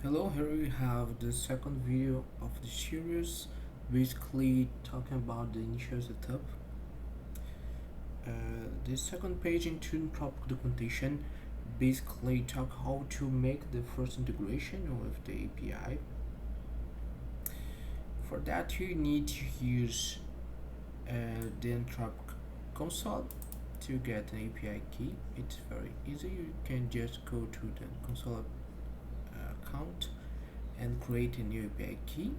Hello, here we have the second video of the series, basically talking about the initial setup. The second page into Anthropic Documentation basically talk how to make the first integration with the API. For that, you need to use the Anthropic console to get an API key. It's very easy. You can just go to the console account and create a new API key.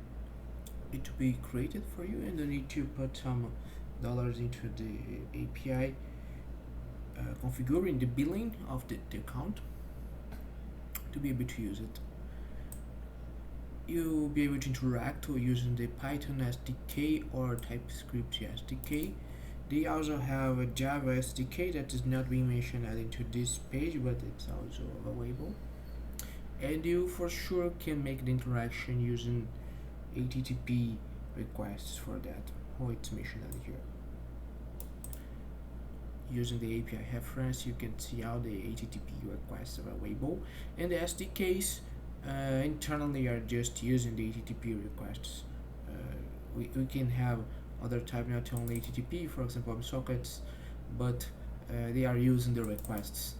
It will be created for you, and you need to put some dollars into the API, configuring the billing of the account to be able to use it. You'll be able to interact using the Python SDK or TypeScript SDK. They also have a Java SDK that is not being mentioned into this page, but it's also available. And you for sure can make the interaction using HTTP requests for that, how it's mentioned here. Using the API reference, you can see how the HTTP requests are available, and the SDKs internally are just using the HTTP requests. We can have other type, not only HTTP, for example, sockets, but they are using the requests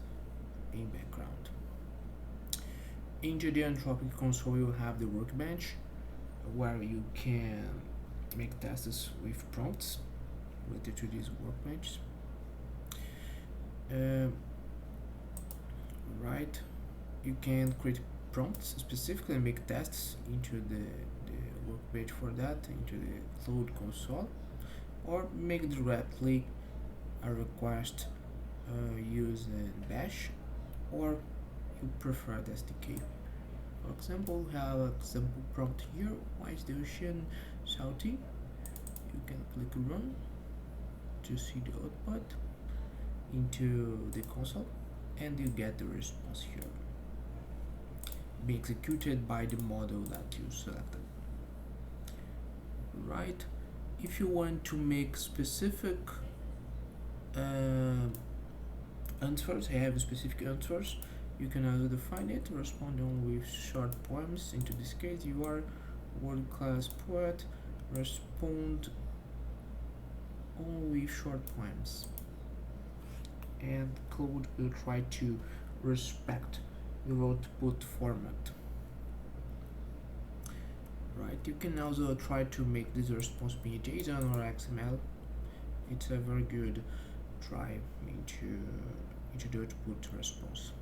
in background. In the Anthropic console, you have the workbench where you can make tests with prompts related to these workbench. Right, you can create prompts specifically and make tests into the workbench for that, into the Cloud console, or make directly a request using Bash, or you prefer the SDK. For example, we have an example prompt here. Why is the ocean salty? You can click run to see the output into the console, and you get the response here, be executed by the model that you selected. Right, if you want to make specific answers, have specific answers, you can also define it, responding with short poems. Into this case, you are world-class poet, respond only with short poems, and Cloud will try to respect the output format. Right, you can also try to make this response be JSON or XML. It's a very good try into the output response.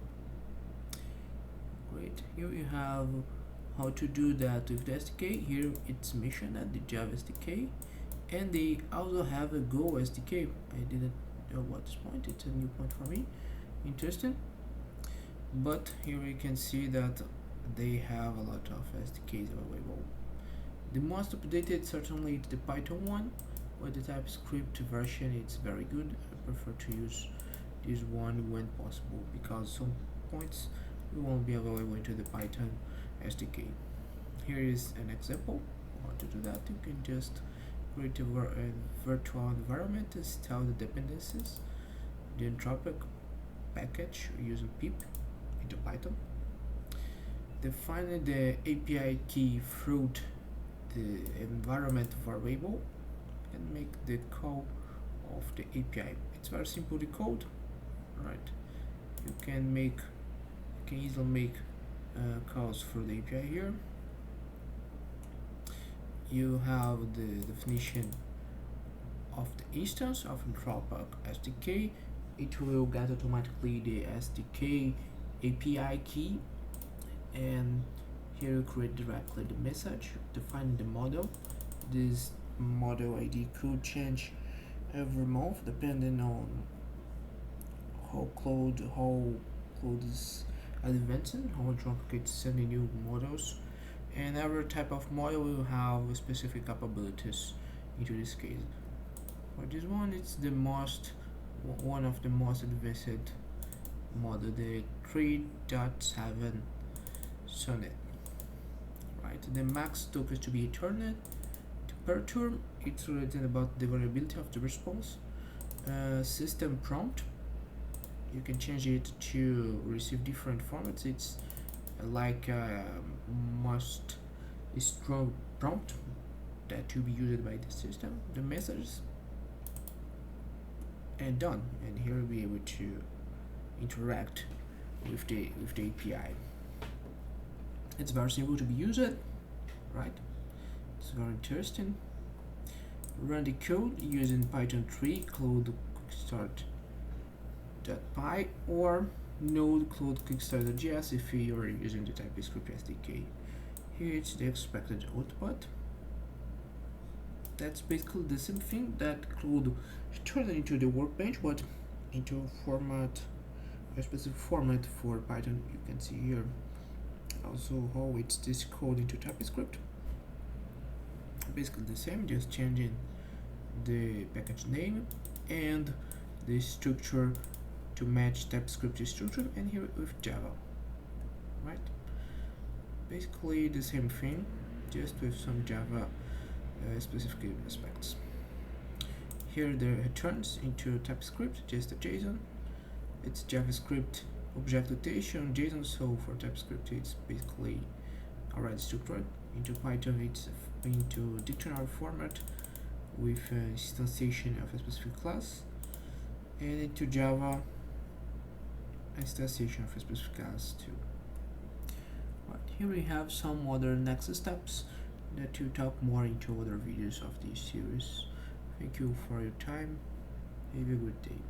Great, here you have how to do that with the SDK. Here it's mentioned at the Java SDK, and they also have a Go SDK. I didn't know at this point, it's a new point for me, interesting. But here you can see that they have a lot of SDKs available. The most updated certainly is the Python one, but the TypeScript version it's very good. I prefer to use this one when possible, because some points we won't be available into the Python SDK. Here is an example. How to do that? You can just create a virtual environment, install the dependencies, the Anthropic package using pip into Python. Define the API key through the environment variable and make the call of the API. It's very simple, the code, right? You can easily make calls for the API here. You have the definition of the instance of Anthropic SDK. It will get automatically the SDK API key, and here you create directly the message, define the model. This model ID could change every month depending on how Cloud is advancing, how Anthropic is sending new models, and every type of model will have specific capabilities. Into this case, for this one, it's one of the most advanced model, the 3.7 Sonnet. Right, the max tokens to be returned per term. It's written about the variability of the response. System prompt, you can change it to receive different formats. It's like most strong prompt that to be used by the system, the messages, and done. And here we'll be able to interact with the API. It's very simple to be used, right? It's very interesting. Run the code using Python 3 Cloud Kickstart.py or Node Cloud Kickstart.js if you are using the TypeScript SDK. Here it's the expected output. That's basically the same thing that Cloud turned into the workbench, but into a format, a specific format for Python. You can see here also how it's this code into TypeScript. Basically the same, just changing the package name and the structure to match TypeScript structure, and here with Java, right? Basically the same thing, just with some Java specific aspects. Here the returns into TypeScript, just a JSON. It's JavaScript object notation JSON, so for TypeScript it's basically already structured. Into Python it's into dictionary format with instantiation of a specific class, and into Java instantiation of a specific class too. Right, here we have some other next steps that to talk more into other videos of this series. Thank you for your time. Have a good day.